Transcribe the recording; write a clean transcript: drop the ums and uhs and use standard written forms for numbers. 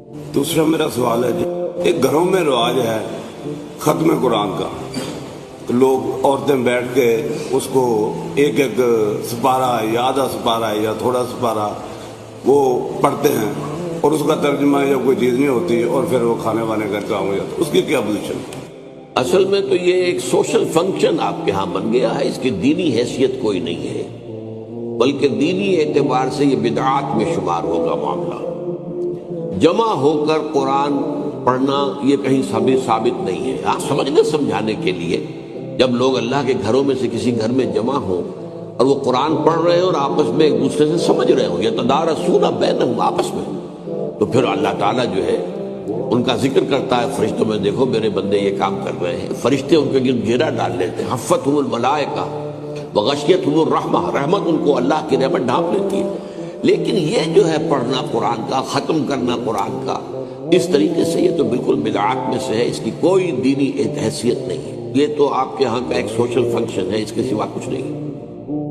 دوسرا میرا سوال ہے جی، ایک گھروں میں رواج ہے ختم قرآن کا، لوگ عورتیں بیٹھ کے اس کو ایک ایک سپارہ یا آدھا سپارہ یا تھوڑا سپارہ وہ پڑھتے ہیں اور اس کا ترجمہ یا کوئی چیز نہیں ہوتی اور پھر وہ کھانے وانے کا کام ہو جاتا ہے، اس کی کیا پوزیشن ہے؟ اصل میں تو یہ ایک سوشل فنکشن آپ کے ہاں بن گیا ہے، اس کی دینی حیثیت کوئی نہیں ہے، بلکہ دینی اعتبار سے یہ بدعات میں شمار ہوگا معاملہ۔ جمع ہو کر قرآن پڑھنا یہ کہیں ثابت نہیں ہے۔ آپ سمجھنے سمجھانے کے لیے جب لوگ اللہ کے گھروں میں سے کسی گھر میں جمع ہوں اور وہ قرآن پڑھ رہے ہیں اور آپس میں ایک دوسرے سے سمجھ رہے ہوں، یتدارسون بینہم، آپس میں، تو پھر اللہ تعالیٰ جو ہے ان کا ذکر کرتا ہے فرشتوں میں، دیکھو میرے بندے یہ کام کر رہے ہیں، فرشتے ان کے گرد گھیرا ڈال لیتے ہیں، حفتہم الملائکہ وغشیتہم الرحمہ، رحمت ان کو اللہ کی رحمت ڈھانپ لیتی ہے۔ لیکن یہ جو ہے پڑھنا قرآن کا، ختم کرنا قرآن کا اس طریقے سے، یہ تو بالکل بدعات میں سے ہے، اس کی کوئی دینی حیثیت نہیں ہے، یہ تو آپ کے ہاں کا ایک سوشل فنکشن ہے، اس کے سوا کچھ نہیں ہے۔